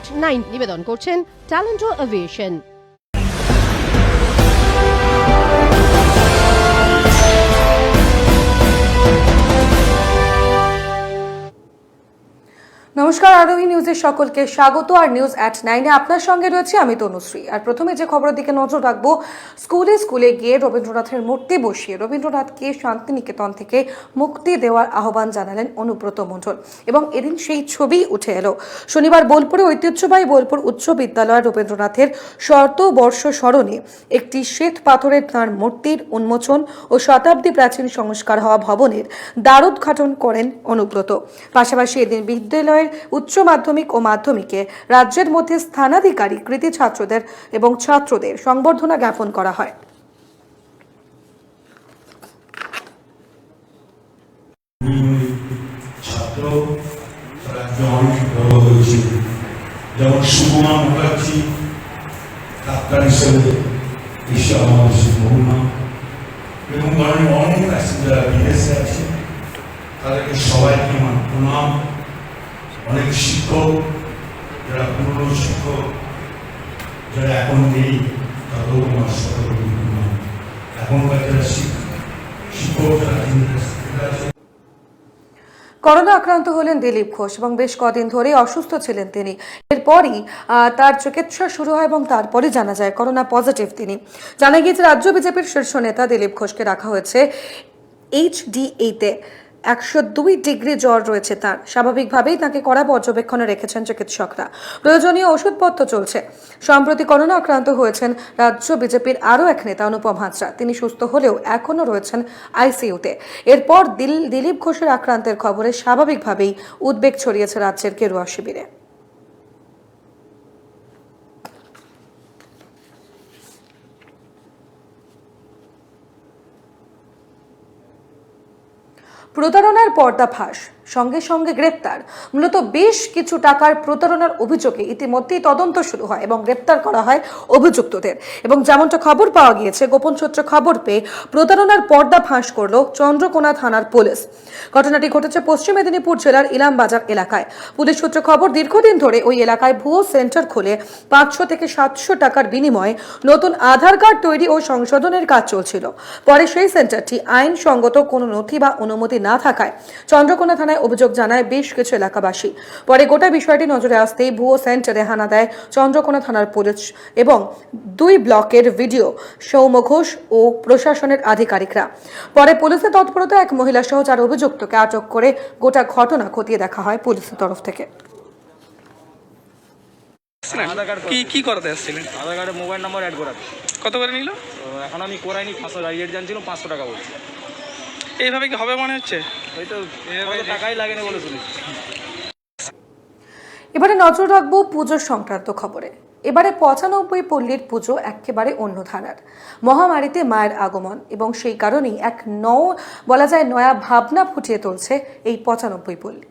@9 নিবেদন করছেন ট্যালেন্টো এভিয়েশন। নমস্কার, আরোহী নিউজের সকলকে স্বাগত। আর নিউজ @9 আপনার সঙ্গে রয়েছে আমি তনুশ্রী। আর প্রথমে যে খবরের দিকে নজর রাখবো, স্কুলে গিয়ে রবীন্দ্রনাথের মূর্তি বসিয়ে রবীন্দ্রনাথকে শান্তিনিকেতন থেকে মুক্তি দেওয়ার আহ্বান জানালেন অনুব্রত মণ্ডল এবং এদিন সেই ছবি উঠে এলো। শনিবার বোলপুরে ঐতিহ্যবাহী বোলপুর উচ্চ বিদ্যালয় রবীন্দ্রনাথের শতবর্ষ স্মরণে একটি শ্বেত পাথরের তাঁর মূর্তির উন্মোচন ও শতাব্দী প্রাচীন সংস্কার হওয়া ভবনের দ্বারোদ্ঘাটন করেন অনুব্রত। পাশাপাশি এদিন বিদ্যালয়ের উচ্চ মাধ্যমিক ও মাধ্যমিকে রাজ্যের মধ্যে স্থানাধিকারী কৃতি ছাত্রদের এবং ছাত্রদের সংবর্ধনা জ্ঞাপন করা হয়। ছাত্র যেমন সুকুমার মুখার্জি ডাক্তার হিসেবে বিশ্ব আমাদের বহুমা এবং ধরনের অনেক আছে যারা বিদেশে আছে, তাদেরকে সবাইকে আমার প্রণাম। অনেক শিক্ষক যারা পুরনো শিক্ষক যারা এখন নেই তাদেরও আমার সকল প্রণাম। এখনকার যারা শিক্ষক যারা করোনা আক্রান্ত হলেন দিলীপ ঘোষ এবং বেশ কদিন ধরে অসুস্থ ছিলেন তিনি। এরপরই তার চিকিৎসা শুরু হয় এবং তারপরে জানা যায় করোনা পজিটিভ তিনি। জানা গিয়েছে রাজ্য বিজেপির শীর্ষ নেতা দিলীপ ঘোষকে রাখা হয়েছে HDA-তে। 102 ডিগ্রি জ্বর রয়েছে তার। স্বাভাবিকভাবেই তাকে কড়া পর্যবেক্ষণে রেখেছেন চিকিৎসকরা। প্রয়োজনীয় ওষুধপত্র চলছে। সম্প্রতি করোনা আক্রান্ত হয়েছেন রাজ্য বিজেপির আরও এক নেতা অনুপম হাজরা। তিনি সুস্থ হলেও এখনও রয়েছেন ICU-তে। এরপর দিলীপ ঘোষের আক্রান্তের খবরে স্বাভাবিকভাবেই উদ্বেগ ছড়িয়েছে রাজ্যের গেরুয়া শিবিরে। প্রতারণার পর্দাফাঁস, সঙ্গে সঙ্গে গ্রেপ্তার। মূলত বেশ কিছু টাকার প্রতারণার অভিযোগে ইতিমধ্যেই তদন্ত শুরু হয় এবং গ্রেপ্তার করা হয় অভিযুক্তদের। এবং যেমনটা খবর পাওয়া গিয়েছে, গোপন সূত্রে খবর পেয়ে প্রতারণার পর্দা ফাঁস করল চন্দ্রকোনা থানার পুলিশ। ঘটনাটি ঘটেছে পশ্চিম মেদিনীপুর জেলার ইলামবাজার এলাকায়। পুলিশ সূত্রে খবর, দীর্ঘদিন ধরে ওই এলাকায় ভুয়ো সেন্টার খুলে 500 থেকে 700 টাকার বিনিময়ে নতুন আধার কার্ড তৈরি ও সংশোধনের কাজ চলছিল। পরে সেই সেন্টারটি আইনসঙ্গত কোনো নথি বা অনুমতি না থাকায় চন্দ্রকোনা থানায় অভিযোগ জানায় বেশ কিছু এলাকাবাসী। পরে গোটা বিষয়টি নজরে আসতেই ভুয়ো সেন্টারে হানা দেয় চন্দ্রকোনা থানার পুলিশ এবং 2 ব্লকের ভিডিও সৌম্য ঘোষ ও প্রশাসনের আধিকারিকরা। পরে পুলিশের তৎপরতা এক মহিলা সহ 4 অভিযুক্তকে আটক করে গোটা ঘটনা খতিয়ে দেখা হয় পুলিশের তরফ থেকে। কি করতে আসছিলেন? আধার কার্ডে মোবাইল নাম্বার অ্যাড করাতে। কত করে নিল? এখন আমি করাইনি, 500 রেট জানছিল 500 টাকা বলছে। এইভাবে কি হবে মনে হচ্ছে? ওই তো টাকাই লাগেনি বলে শুনি। এবারে নজর রাখবো পুজোর সংক্রান্ত খবরে। এবারে 95 পল্লীর পুজো একেবারে অন্য ধারার। মহামারীতে মায়ের আগমন এবং সেই কারণেই এক বলা যায় নয়া ভাবনা ফুটিয়ে তুলছে এই 95 পল্লী।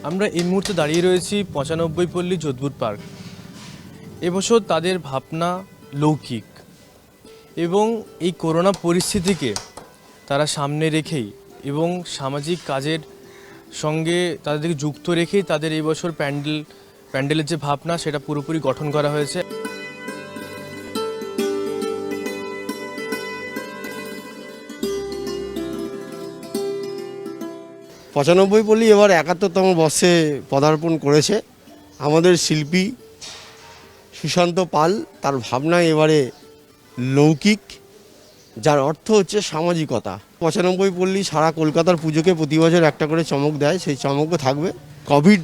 আমরা এই মুহূর্তে দাঁড়িয়ে রয়েছি 95 পল্লী যোধপুর পার্ক। এবছর তাদের ভাবনা লৌকিক এবং এই করোনা পরিস্থিতিকে তারা সামনে রেখেই এবং সামাজিক কাজের সঙ্গে তাদেরকে যুক্ত রেখেই তাদের এই বছর প্যান্ডেলের যে ভাবনা সেটা পুরোপুরি গঠন করা হয়েছে। পঁচানব্বই পল্লী এবার 71তম বর্ষে পদার্পণ করেছে। আমাদের শিল্পী সুশান্ত পাল, তার ভাবনায় এবারে লৌকিক, যার অর্থ হচ্ছে সামাজিকতা। 95 পল্লী সারা কলকাতার পুজোকে প্রতি বছর একটা করে চমক দেয়, সেই চমকও থাকবে। কোভিড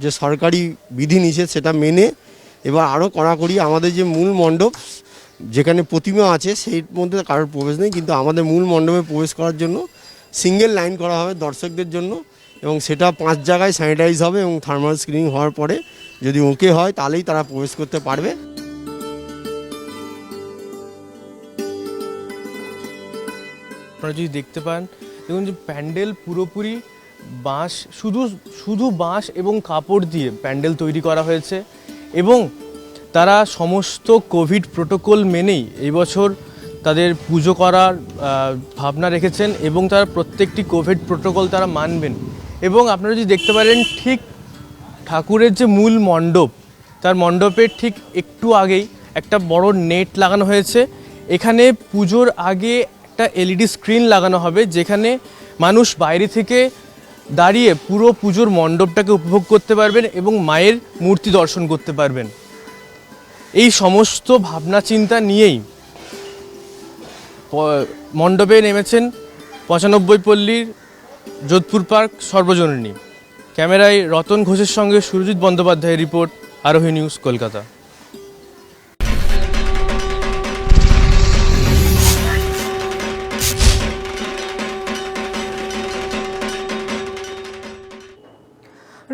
যে সরকারি বিধিনিষেধ সেটা মেনে এবার আরও কড়াকড়ি। আমাদের যে মূল মণ্ডপ যেখানে প্রতিমা আছে সেই মধ্যে কারোর প্রবেশ নেই, কিন্তু আমাদের মূল মণ্ডপে প্রবেশ করার জন্য সিঙ্গেল লাইন করা হবে দর্শকদের জন্য এবং সেটা 5 জায়গায় স্যানিটাইজ হবে এবং থার্মাল স্ক্রিনিং হওয়ার পরে যদি ওকে হয় তাহলেই তারা প্রবেশ করতে পারবে। আপনারা যদি দেখতে পান, দেখুন যে প্যান্ডেল পুরোপুরি বাঁশ শুধু বাঁশ এবং কাপড় দিয়ে প্যান্ডেল তৈরি করা হয়েছে এবং তারা সমস্ত কোভিড প্রোটোকল মেনেই এই বছর তাদের পুজো করার ভাবনা রেখেছেন এবং তারা প্রত্যেকটি কোভিড প্রোটোকল তারা মানবেন। এবং আপনারা যদি দেখতে পারেন ঠিক ঠাকুরের যে মূল মণ্ডপ, তার মণ্ডপের ঠিক একটু আগেই একটা বড় নেট লাগানো হয়েছে। এখানে পুজোর আগে একটা এলইডি স্ক্রিন লাগানো হবে, যেখানে মানুষ বাইরে থেকে দাঁড়িয়ে পুরো পুজোর মণ্ডপটাকে উপভোগ করতে পারবেন এবং মায়ের মূর্তি দর্শন করতে পারবেন। এই সমস্ত ভাবনা চিন্তা নিয়েই মণ্ডপে নেমেছেন 95 পল্লীর যোধপুর পার্ক সর্বজনীনী। ক্যামেরায় রতন ঘোষের সঙ্গে সুরজিৎ বন্দ্যোপাধ্যায়ের রিপোর্ট, আরোহী নিউজ, কলকাতা।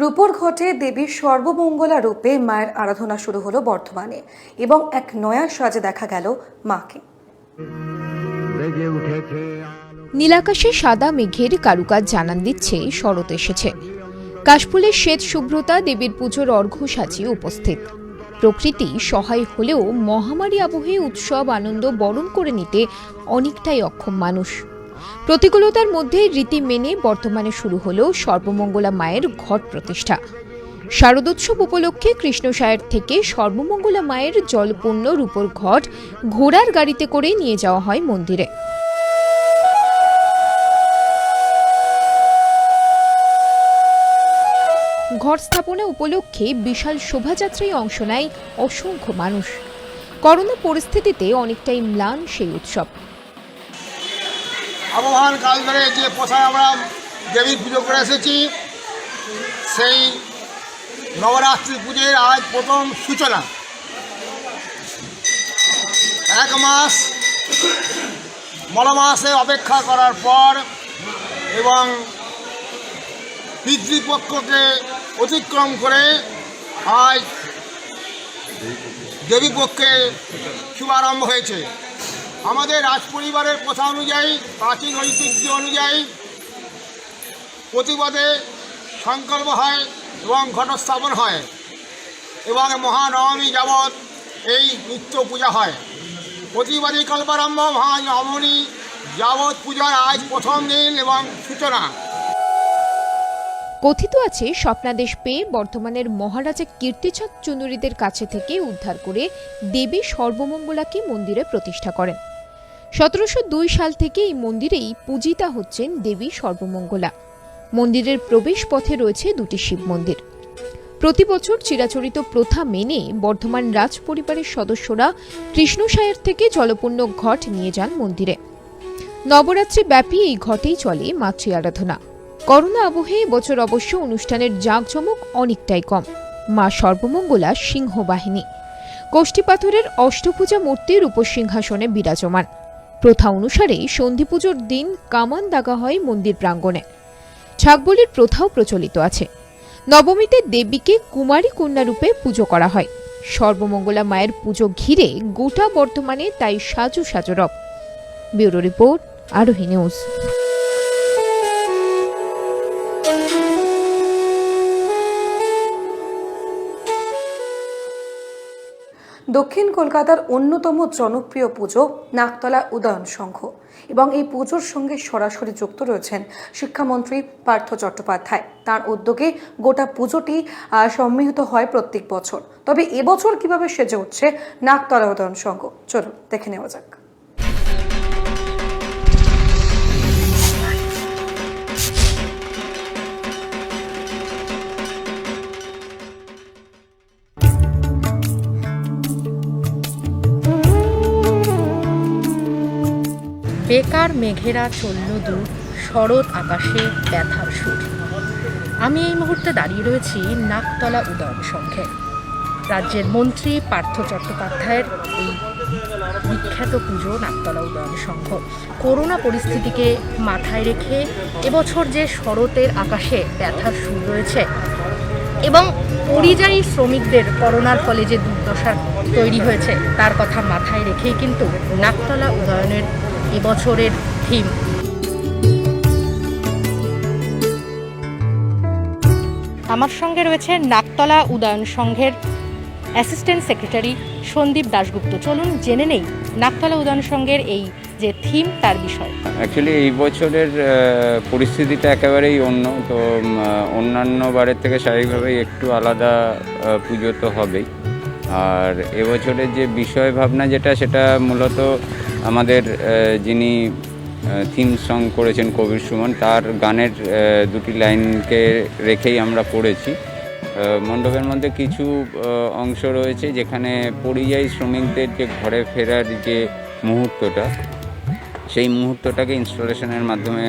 রূপর ঘটে দেবীর সর্বমঙ্গলা রূপে মায়ের আরাধনা শুরু হলো বর্ধমানে এবং এক নয়া সাজে দেখা গেল মাকে। নীলাকাশে সাদা মেঘের কারুকাজ জানান দিচ্ছে শরৎ এসেছে। কাশফুলের শ্বেত শুভ্রতা দেবীর পুজোর অর্ঘ্য সাজিয়ে উপস্থিত। প্রকৃতি সহায় হলেও মহামারী আবহে উৎসব আনন্দ বরণ করে নিতে অনেকটাই অক্ষম মানুষ। প্রতিকূলতার মধ্যে রীতি মেনে বর্তমানে শুরু হলো সর্বমঙ্গলা মায়ের ঘট প্রতিষ্ঠা। শারদোৎসব উপলক্ষে কৃষ্ণসায়র থেকে সর্বমঙ্গলা মায়ের জলপূর্ণ রূপর ঘট ঘোড়ার গাড়িতে করে নিয়ে যাওয়া হয় মন্দিরে। ঘট স্থাপনা উপলক্ষে বিশাল শোভাযাত্রায় অংশ নেয় অসংখ্য মানুষ। করোনা পরিস্থিতিতে অনেকটাই ম্লান সেই উৎসব। আবহাওয়ার কাল ধরে যে প্রথায় আমরা দেবীর পুজো করে এসেছি, সেই নবরাত্রি পুজোর আজ প্রথম সূচনা। এক মাস মলমাসে অপেক্ষা করার পর এবং পিতৃপক্ষকে অতিক্রম করে আজ দেবীপক্ষে শুভারম্ভ হয়েছে। আমাদের রাজ পরিবারের প্রথা অনুযায়ী, প্রাচীন ঐতিহ্য অনুযায়ী প্রতিপদে সংকল্প হয় এবং ঘটস্থাপন হয় এবং মহানবমী যাবৎ এই নিত্য পূজা হয়। প্রতিবাদী কল্পারম্ভ মহানবমী যাবৎ পূজার আজ প্রথম দিন এবং সূচনা। কথিত আছে স্বপ্নাদেশ পেয়ে বর্তমানের মহারাজা কীর্তিচাঁদ চুনুরিদের কাছে থেকে উদ্ধার করে দেবী সর্বমঙ্গলাকে মন্দিরে প্রতিষ্ঠা করেন। 1702 সাল থেকে এই মন্দিরেই পূজিতা হচ্ছেন দেবী সর্বমঙ্গলা। মন্দিরের প্রবেশ পথে রয়েছে দুটি শিব মন্দির। প্রতি বছর চিরাচরিত প্রথা মেনে বর্ধমান রাজ পরিবারের সদস্যরা কৃষ্ণসায়র থেকে জলপূর্ণ ঘট নিয়ে যান মন্দিরে। নবরাত্রি ব্যাপী এই ঘটেই চলে মাতৃ আরাধনা। করোনা আবহে বছর অবশ্য অনুষ্ঠানের জাঁকজমক অনেকটাই কম। মা সর্বমঙ্গলা সিংহবাহিনী কোষ্ঠী পাথরের অষ্টভুজা মূর্তির উপসিংহাসনে বিরাজমান। প্রথা অনুসারে সন্ধি পুজোর দিন কামান দাগা হয় মন্দির প্রাঙ্গণে। ছাগবলির প্রথাও প্রচলিত আছে। নবমীতে দেবীকে কুমারী কন্যা রূপে পুজো করা হয়। সর্বমঙ্গলা মায়ের পুজো ঘিরে গোটা বর্তমানে তাই সাজু সাজু রব। ব্যুরো রিপোর্ট, আরোহী নিউজ। দক্ষিণ কলকাতার অন্যতম জনপ্রিয় পুজো নাকতলা উদয়ন সংঘ এবং এই পুজোর সঙ্গে সরাসরি যুক্ত রয়েছেন শিক্ষামন্ত্রী পার্থ চট্টোপাধ্যায়। তার উদ্যোগে গোটা পুজোটি সম্মিলিত হয় প্রত্যেক বছর। তবে এবছর কিভাবে সেজে উঠছে নাকতলা উদয়ন সংঘ, চলুন দেখে নেওয়া যাক। বেকার মেঘেরা চলল দূর, শরৎ আকাশে ব্যথার সুর। আমি এই মুহূর্তে দাঁড়িয়ে রয়েছি নাকতলা উদয়ন সংঘে। রাজ্যের মন্ত্রী পার্থ চট্টোপাধ্যায়ের এই বিখ্যাত পুজো নাকতলা উদয়ন সংঘ। করোনা পরিস্থিতিকে মাথায় রেখে এবছর যে শরতের আকাশে ব্যথার সুর রয়েছে এবং পরিযায়ী শ্রমিকদের করোনার ফলে যে দুর্দশা তৈরি হয়েছে তার কথা মাথায় রেখেই কিন্তু নাকতলা উদয়নের এবছরের থিম। আমার সঙ্গে রয়েছে নাকতলা উদয়ন সংঘের অ্যাসিস্ট্যান্ট সেক্রেটারি সন্দীপ দাশগুপ্ত। চলুন জেনে নেই নাকতলা উদয়ন সংঘের এই যে থিম তার বিষয়। অ্যাকচুয়ালি এই বছরের পরিস্থিতিটা একেবারেই অন্য, তো অন্যান্য বারের থেকে স্বাভাবিকভাবেই একটু আলাদা পুজো তো হবেই। আর এবছরের যে বিষয় ভাবনা যেটা, সেটা মূলত আমাদের যিনি থিম সং করেছেন কবির সুমন, তার গানের দুটি লাইনকে রেখেই আমরা করেছি। মণ্ডপের মধ্যে কিছু অংশ রয়েছে যেখানে পরিযায়ী শ্রমিকদের যে ঘরে ফেরার যে মুহূর্তটা, সেই মুহূর্তটাকে ইনস্টলেশনের মাধ্যমে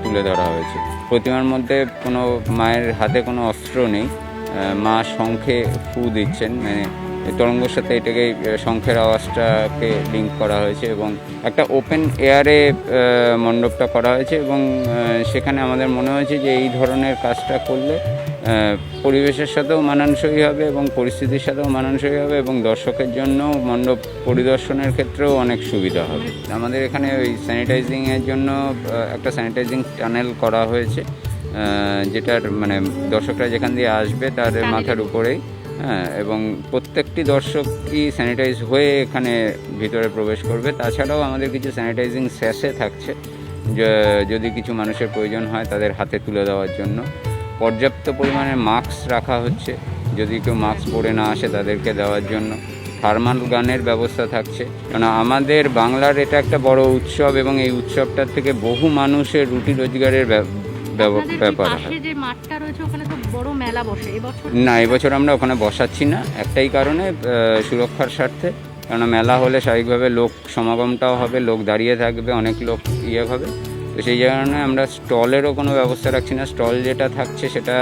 তুলে ধরা হয়েছে। প্রতিমার মধ্যে কোনো মায়ের হাতে কোনো অস্ত্র নেই, মা শঙ্খে ফু দিচ্ছেন, মানে তরঙ্গের সাথে এটাকে শঙ্খের আওয়াজটাকে লিঙ্ক করা হয়েছে এবং একটা ওপেন এয়ারে মণ্ডপটা করা হয়েছে। এবং সেখানে আমাদের মনে হয়েছে যে এই ধরনের কাজটা করলে পরিবেশের সাথেও মানানসই হবে এবং পরিস্থিতির সাথেও মানানসই হবে এবং দর্শকের জন্য মণ্ডপ পরিদর্শনের ক্ষেত্রেও অনেক সুবিধা হবে। আমাদের এখানে ওই স্যানিটাইজিংয়ের জন্য একটা স্যানিটাইজিং টানেল করা হয়েছে, যেটার মানে দর্শকরা যেখান দিয়ে আসবে তার মাথার উপরেই, হ্যাঁ, এবং প্রত্যেকটি দর্শকই স্যানিটাইজ হয়ে এখানে ভিতরে প্রবেশ করবে। তাছাড়াও আমাদের কিছু স্যানিটাইজিং স্যাশে থাকছে, যদি কিছু মানুষের প্রয়োজন হয় তাদের হাতে তুলে দেওয়ার জন্য। পর্যাপ্ত পরিমাণে মাস্ক রাখা হচ্ছে, যদি কেউ মাস্ক পরে না আসে তাদেরকে দেওয়ার জন্য। থার্মাল গানের ব্যবস্থা থাকছে, কারণ আমাদের বাংলার এটা একটা বড় উৎসব এবং এই উৎসবটার থেকে বহু মানুষের রুটি রোজগারের ব্যাপার হয়। না, এবছর আমরা ওখানে বসাচ্ছি না, একটাই কারণে, সুরক্ষার স্বার্থে। কারণ মেলা হলে স্বাভাবিকভাবে লোক সমাগমটাও হবে, লোক দাঁড়িয়ে থাকবে, অনেক লোক হবে, তো সেই কারণে আমরা স্টলেরও কোনো ব্যবস্থা রাখছি না। স্টল যেটা থাকছে সেটা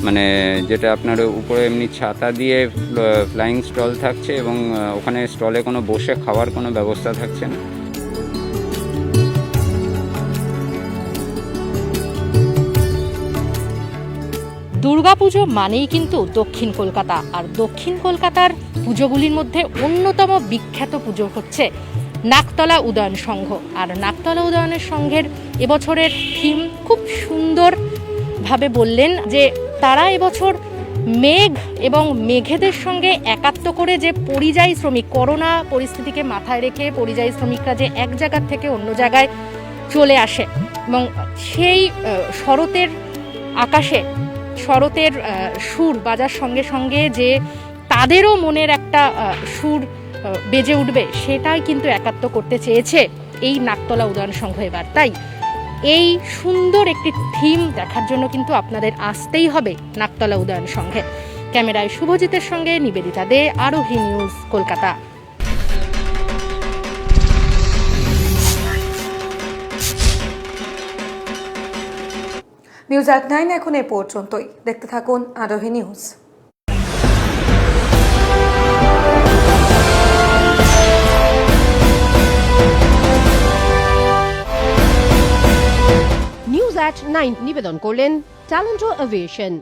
মানে যেটা আপনার উপরে এমনি ছাতা দিয়ে ফ্লাইং স্টল থাকছে এবং ওখানে স্টলে কোনো বসে খাওয়ার কোনো ব্যবস্থা থাকছে না। দুর্গাপুজো মানেই কিন্তু দক্ষিণ কলকাতা, আর দক্ষিণ কলকাতার পুজোগুলির মধ্যে অন্যতম বিখ্যাত পুজো হচ্ছে নাকতলা উদয়ন সংঘ। আর নাকতলা উদয়নের সংঘের এবছরের থিম খুব সুন্দরভাবে বললেন যে তারা এবছর মেঘ এবং মেঘেদের সঙ্গে একাত্ম করে যে পরিযায়ী শ্রমিক, করোনা পরিস্থিতিকে মাথায় রেখে পরিযায়ী শ্রমিকরা যে এক জায়গা থেকে অন্য জায়গায় চলে আসে এবং সেই শরতের আকাশে শরতের সুর বাজার সঙ্গে সঙ্গে যে তাদেরও মনের একটা সুর বেজে উঠবে, সেটাই কিন্তু একাত্ম করতে চেয়েছে এই নাকতলা উদয়ন সংঘ এবার। তাই এই সুন্দর একটি থিম দেখার জন্য কিন্তু আপনাদের আসতেই হবে নাকতলা উদয়ন সংঘে। ক্যামেরায় শুভজিতের সঙ্গে নিবেদিতা দে, আরোহী নিউজ, কলকাতা। নিউজ at 9 এখন এ পর্যন্তই। দেখতে থাকুন আরোহী নিউজ। নিউজ at 9 নিবেদন করলেন ট্যালেন্টো এভিয়েশন।